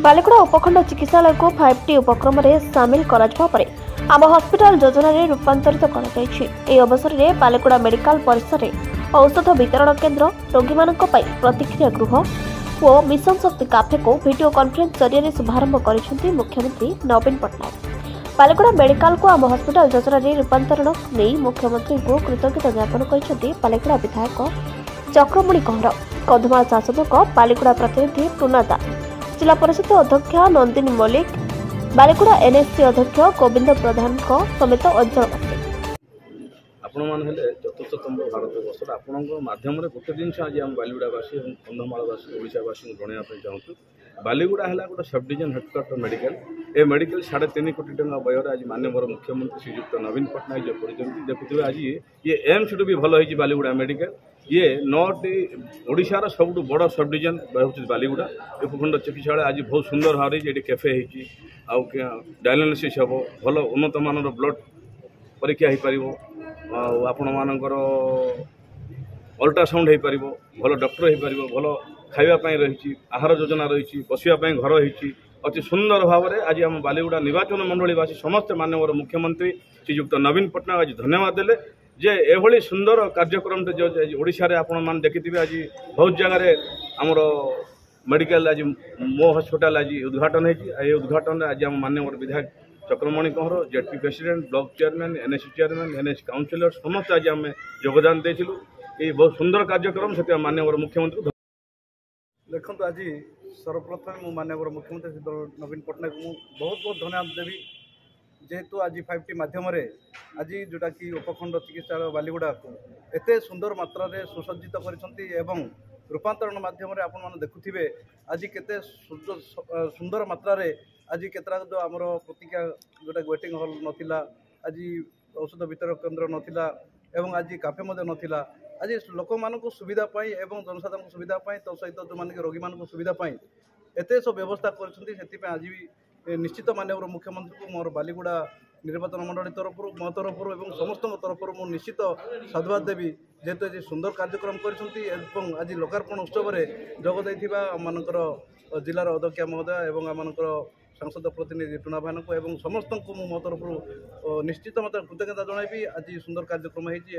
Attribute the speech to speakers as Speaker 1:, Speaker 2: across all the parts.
Speaker 1: बालिगुड़ा उपखंड चिकित्सालय को 5T उपक्रम सामिल आम हस्पिटाल योजना रूपांतरित कर अवसर में बालिगुड़ा मेडिकल परिसर में औषध वितरण केन्द्र रोगी प्रतिक्रिया गृह और मिशन शक्ति कैफे को वीडियो कॉन्फ्रेंस जरिए शुभारंभ कर मुख्यमंत्री नवीन पट्टनायक। बालिगुड़ा मेडिकल को आम हस्पिटाल योजना रूपांतरण नहीं मुख्यमंत्री को कृतज्ञता ज्ञापन कर बालिगुड़ा विधायक चक्रमणि कहर, कंधमाल शासक बालिगुड़ा प्रतिनिधि टुना दास, जिला परिषद अध्यक्ष नंदिनी मल्लिक, बालिगुड़ा एनएससी अध्यक्ष गोविंद प्रधान समेत अंचलवासी।
Speaker 2: आपण मैंने चतुर्थतम भारतवर्ष आपण मध्यम गोटे जिनस आज आम बालिगुड़ावासी और कंधमालवासी ओडावासी को जनवाई चाहूँ। बालिगुड़ा है गोटे सब डिविजन हेडक्वार्टर मेडिकल। ए मेडिकल 3.5 कोटी टंका व्यय आज माननीय मुख्यमंत्री श्रीयुक्त नवीन पट्टनायक जो कर देखुए आज ये एम्स भी भल हो बालिगुड़ा मेडिकल। ये 9टी ओडिशार सबुठ बड़ सब डिविजन हूँ बालिगुड़ा उपखंड चिकित्सालय। आज बहुत सुंदर भाव ये कैफे हो डायलिसिस हम भल उन्नत मानर ब्लड परीक्षा हो पार आपण मानकर अल्ट्रासाउंड हो पार भल डॉक्टर हो पार भल खावाई रही आहार योजना रही बसवाई घर होती अति सुंदर भाव में आज आम बालिगुड़ा निर्वाचन मंडलीवासी समस्त माननीय मुख्यमंत्री श्रीयुक्त नवीन पट्टनायक आज धन्यवाद देले जे एभली सुंदर कार्यक्रम जो ओडिशा रे आपण मान देखिथिबे। आज बहुत जगह आमर मेडिकल आज मो हॉस्पिटल आज उद्घाटन है। उद्घाटन आज आम माननीय विधायक Chakramani Kahar ZP president block chairman NSC chairman NS councillor समस्त आज आम योगदान देथिलु। ये बहुत सुंदर कार्यक्रम से माननीय मुख्यमंत्री देखो। आज सर्वप्रथम मु माननीय मुख्यमंत्री नवीन पट्टनायक को बहुत बहुत धन्यवाद देवी जेहेतु आज 5T माध्यम आज जोटा कि उपखंड चिकित्सालय बालिगुड़ा को एत सुंदर मात्रा रे सुसज्जित कर रूपांतरण माध्यम आपण मैंने देखुथिबे आज केते सुंदर मात्रा रे आज केतरा जो आमर प्रतिज्ञा जोटा वेटिंग हॉल नथिला आज औषध वितरण केन्द्र नथिला एवं आज काफे नथिला आज लोक मानक सुविधा पाई एवं जनसाधारण सुविधा पाई तो सहित जो मान रोगी मान सुविधा पाई एते सब व्यवस्था कर आज भी निश्चित माननीय मुख्यमंत्री को मोर बालिगुड़ा निर्वाचन मंडली तरफ मो तरफ और समस्त तरफ मुझे निश्चित साधुवाद देवी जेहेतु आज सुंदर कार्यक्रम कर आज लोकार्पण उत्सव में जोग मानकर जिलार अध्यक्ष महोदय और आम सांसद प्रतिनिधि टुना भान को एवं समस्त को मो तरफ निश्चित मत कृतज्ञता जनइबी। आज सुंदर कार्यक्रम होती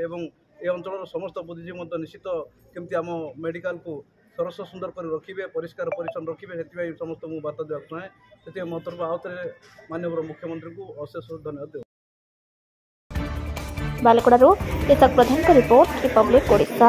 Speaker 2: अंचल समस्त बुद्धिजीवी निश्चित केमती आम मेडिकल को सरस सुंदर कर रखिए परिष्कार परिच्छन्न रखिए से समस्त मुझे बार्ता देवा चाहे से मो तरफ आउे माननीय मुख्यमंत्री को अशेष धन्यवाद दे।
Speaker 1: बालिगुड़ा प्रधान रिपोर्ट रिपब्लिक ओडिशा।